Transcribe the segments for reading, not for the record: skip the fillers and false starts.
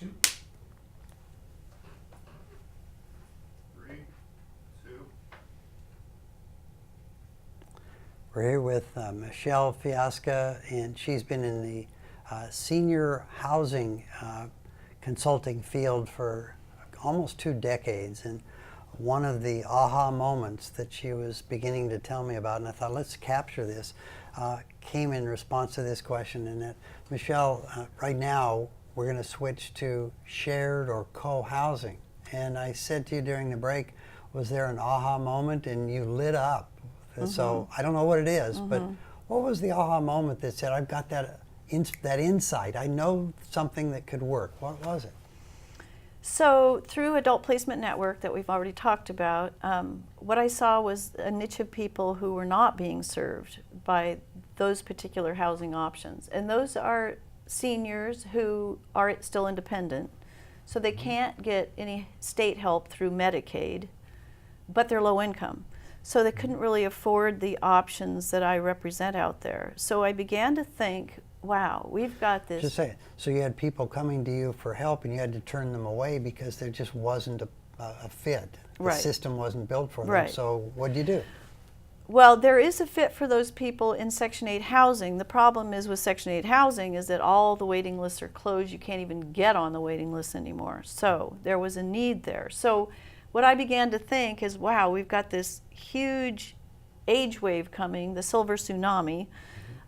2. 3, 2. We're here with Michelle Fiasca, and she's been in the senior housing consulting field for almost 2 decades. And one of the aha moments that she was beginning to tell me about, and I thought, let's capture this, came in response to this question. And that, Michelle, right now we're going to switch to shared or co-housing. And I said to you during the break, was there an aha moment? And you lit up. So I don't know what it is, but what was the aha moment that said, I've got that insight, I know something that could work? What was it? So through Adult Placement Network that we've already talked about, what I saw was a niche of people who were not being served by those particular housing options. And those are seniors who are still independent, so they can't get any state help through Medicaid, but they're low income. So they couldn't really afford the options that I represent out there. So I began to think, wow, we've got this. Just say it. So you had people coming to you for help and you had to turn them away because there just wasn't a fit. The Right. system wasn't built for them. Right. So what'd you do? Well, there is a fit for those people in Section 8 housing. The problem is with Section 8 housing is that all the waiting lists are closed. You can't even get on the waiting list anymore. So there was a need there. So what I began to think is, wow, we've got this huge age wave coming, the silver tsunami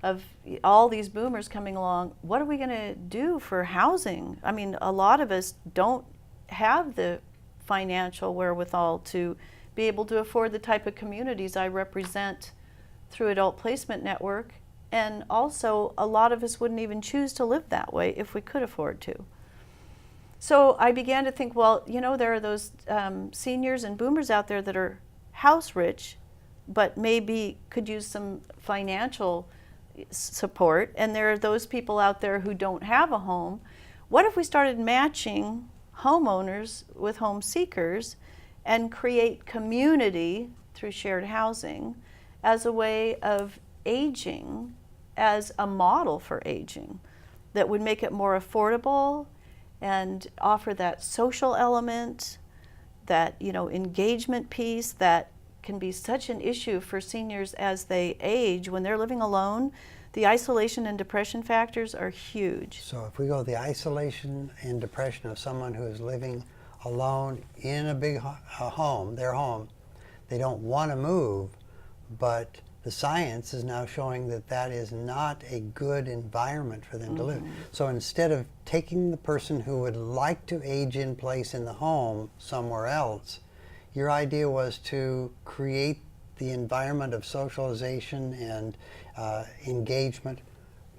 of all these boomers coming along. What are we going to do for housing? I mean, a lot of us don't have the financial wherewithal to be able to afford the type of communities I represent through Adult Placement Network. And also, a lot of us wouldn't even choose to live that way if we could afford to. So I began to think, well, you know, there are those seniors and boomers out there that are house rich, but maybe could use some financial support. And there are those people out there who don't have a home. What if we started matching homeowners with home seekers and create community through shared housing as a way of aging, as a model for aging that would make it more affordable and offer that social element, that, you know, engagement piece that can be such an issue for seniors as they age. When they're living alone, the isolation and depression factors are huge. So if we go the isolation and depression of someone who is living alone in a big home, their home, they don't want to move, but the science is now showing that that is not a good environment for them to live. So instead of taking the person who would like to age in place in the home somewhere else, your idea was to create the environment of socialization and engagement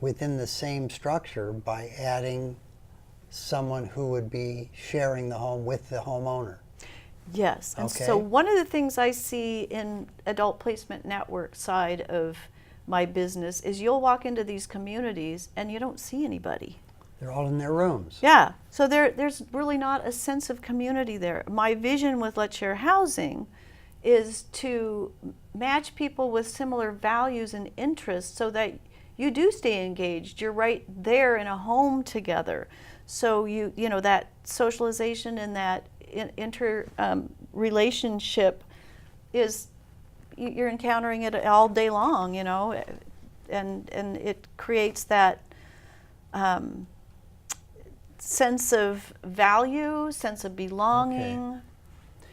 within the same structure by adding someone who would be sharing the home with the homeowner. Yes, and Okay. so one of the things I see in Adult Placement Network side of my business is you'll walk into these communities and you don't see anybody. They're all in their rooms. Yeah, so there's really not a sense of community there. My vision with Let's Share Housing is to match people with similar values and interests so that you do stay engaged. You're right there in a home together. So you know that socialization and that relationship is, you're encountering it all day long, you know, and it creates that sense of value, sense of belonging.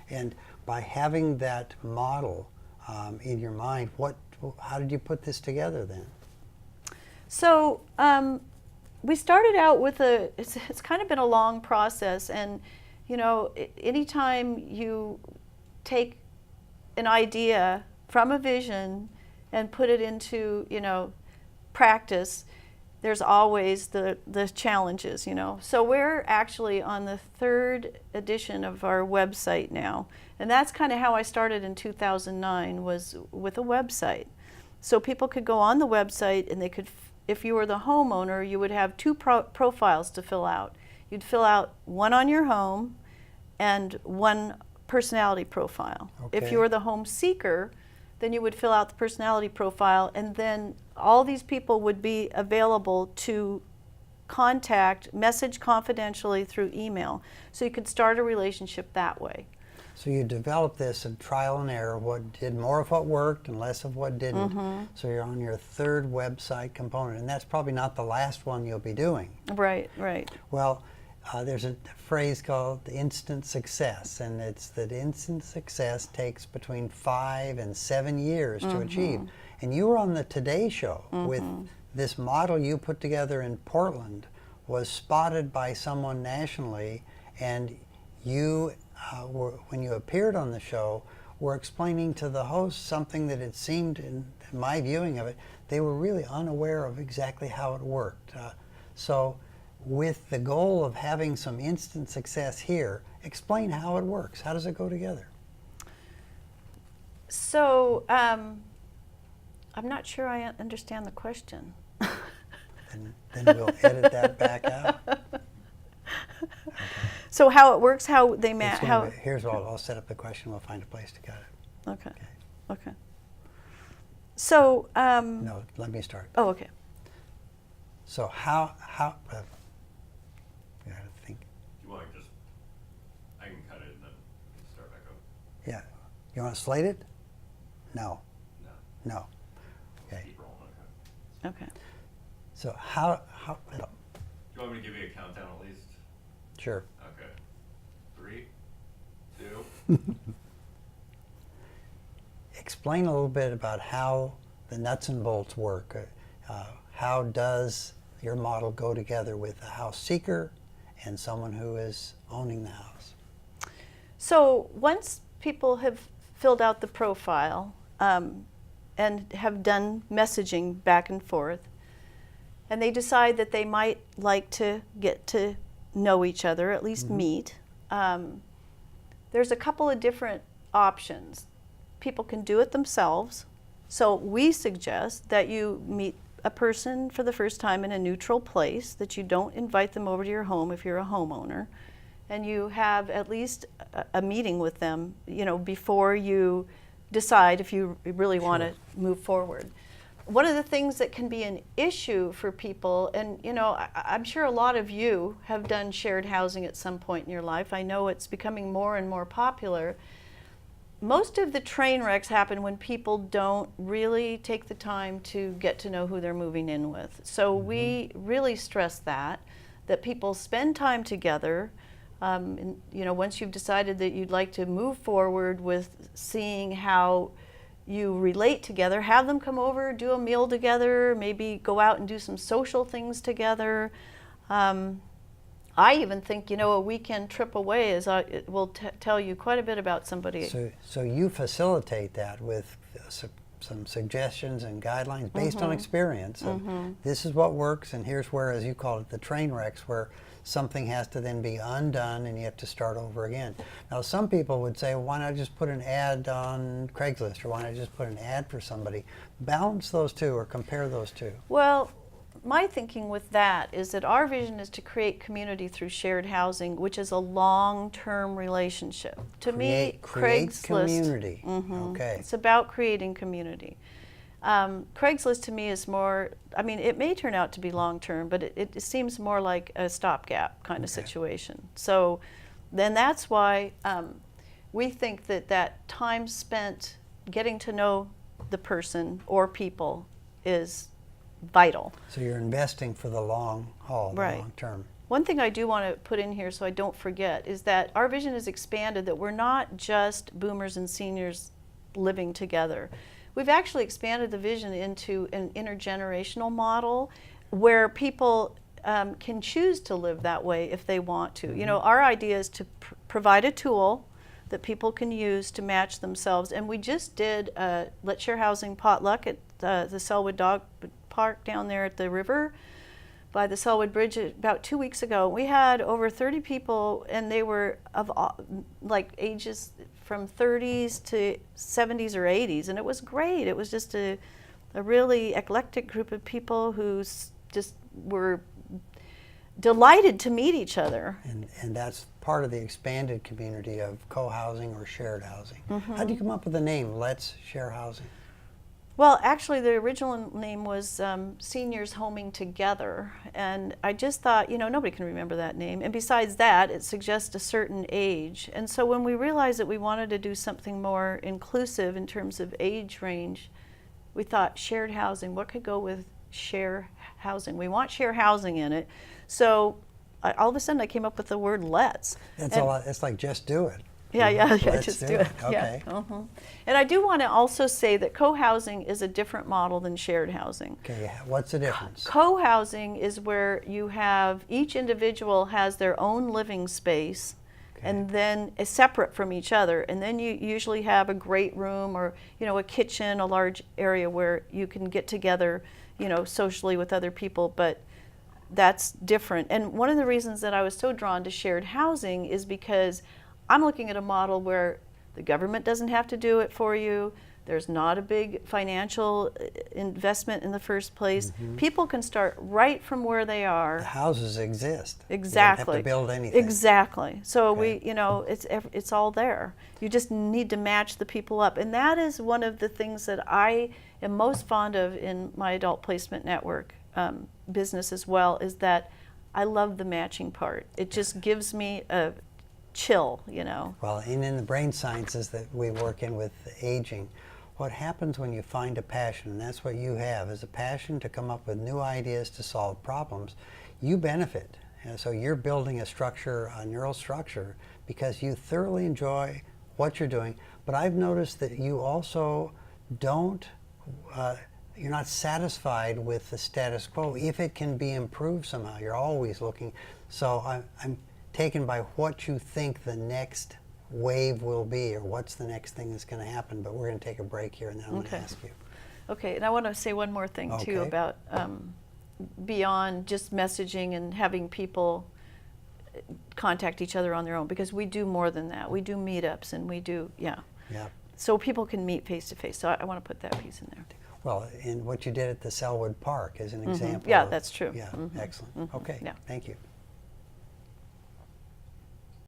Okay. And by having that model in your mind, how did you put this together then? So we started out with it's kind of been a long process, and you know, anytime you take an idea from a vision and put it into, you know, practice, there's always the challenges, you know. So we're actually on the 3rd edition of our website now, and that's kind of how I started in 2009, was with a website. So people could go on the website and they could, if you were the homeowner, you would have 2 profiles to fill out. You'd fill out one on your home and one personality profile. Okay. If you were the home seeker, then you would fill out the personality profile, and then all these people would be available to contact, message confidentially through email. So you could start a relationship that way. So you develop this in trial and error, what did more of what worked and less of what didn't. So you're on your third website component, and that's probably not the last one you'll be doing. Right, right. Well, there's a phrase called instant success, and it's that instant success takes between 5 and 7 years to achieve. And you were on the Today Show with this model you put together in Portland was spotted by someone nationally, and you, when you appeared on the show, were explaining to the host something that it seemed, in my viewing of it, they were really unaware of exactly how it worked. So with the goal of having some instant success here, explain how it works. How does it go together? So I'm not sure I understand the question. Then we'll edit that back out. So how it works, how they It's how gonna be- here's what I'll set up the question. We'll find a place to cut it. okay. Okay. So No, let me start. oh, okay. So how you gotta think. Do you want to just, I can cut it and then start back up? Yeah, you want to slate it? No, No. no. Okay. Keep rolling, okay. Okay. So how Do you want me to give you a countdown at least? sure. Okay. 3, 2. Explain a little bit about how the nuts and bolts work. How does your model go together with a house seeker and someone who is owning the house? So once people have filled out the profile and have done messaging back and forth, and they decide that they might like to get to know each other, at least meet, there's a couple of different options. People can do it themselves. So we suggest that you meet a person for the first time in a neutral place, that you don't invite them over to your home if you're a homeowner, and you have at least a meeting with them, you know, before you decide if you really want to move forward. One of the things that can be an issue for people, and you know, I'm sure a lot of you have done shared housing at some point in your life. I know it's becoming more and more popular. Most of the train wrecks happen when people don't really take the time to get to know who they're moving in with. So we really stress that people spend time together. And, you know, once you've decided that you'd like to move forward with seeing how you relate together, have them come over, do a meal together, maybe go out and do some social things together. I even think, you know, a weekend trip away it will tell you quite a bit about somebody. So you facilitate that with some suggestions and guidelines based on experience. This is what works, and here's where, as you call it, the train wrecks, where something has to then be undone and you have to start over again. Now, some people would say, well, why not just put an ad on Craigslist, or why not just put an ad for somebody? Balance those two or compare those two. Well, my thinking with that is that our vision is to create community through shared housing, which is a long-term relationship. To me, create Craigslist, community. Okay. it's about creating community. Craigslist to me is more, I mean, it may turn out to be long-term, but it seems more like a stopgap kind of situation. So then that's why we think that time spent getting to know the person or people is vital. So you're investing for the long haul, the Right. long term. One thing I do want to put in here so I don't forget is that our vision has expanded, that we're not just boomers and seniors living together. We've actually expanded the vision into an intergenerational model where people can choose to live that way if they want to. You know, our idea is to provide a tool that people can use to match themselves. And we just did a Let's Share Housing potluck at the Selwood Dog Park down there at the river by the Selwood Bridge about 2 weeks ago. We had over 30 people, and they were of like ages from 30s to 70s or 80s, and it was great. It was just a really eclectic group of people who just were delighted to meet each other. And that's part of the expanded community of co-housing or shared housing. How do you come up with the name, Let's Share Housing? Well, actually, the original name was Seniors Homing Together, and I just thought, nobody can remember that name. And besides that, it suggests a certain age. And so when we realized that we wanted to do something more inclusive in terms of age range, we thought shared housing. What could go with share housing? We want share housing in it. So all of a sudden, I came up with the word "let's." It's like just do it. Yeah, Let's just do do it. it. Okay. Yeah. And I do want to also say that co-housing is a different model than shared housing. Okay, what's the difference? Co-housing is where you have each individual has their own living space, and then is separate from each other. And then you usually have a great room or a kitchen, a large area where you can get together, socially with other people. But that's different. And one of the reasons that I was so drawn to shared housing is because I'm looking at a model where the government doesn't have to do it for you. There's not a big financial investment in the first place. People can start right from where they are. The houses exist. Exactly. You don't have to build anything. Exactly. So Okay. it's all there. You just need to match the people up, and that is one of the things that I am most fond of in my adult placement network business as well. Is that I love the matching part. It just gives me a chill. Well, and in the brain sciences that we work in with aging, what happens when you find a passion, and that's what you have, is a passion to come up with new ideas to solve problems, you benefit. And so you're building a structure, a neural structure, because you thoroughly enjoy what you're doing. But I've noticed that you also don't, you're not satisfied with the status quo. If it can be improved somehow, you're always looking. So I'm taken by what you think the next wave will be, or what's the next thing that's going to happen. But we're going to take a break here, and then I'm going to ask you. Okay, and I want to say one more thing too Okay. about beyond just messaging and having people contact each other on their own, because we do more than that. We do meetups, and we do, Yeah. so people can meet face to face. So I want to put that piece in there. Well, and what you did at the Selwood Park is an example. Yeah, of- that's true. Yeah, excellent. Okay, Yeah. thank you.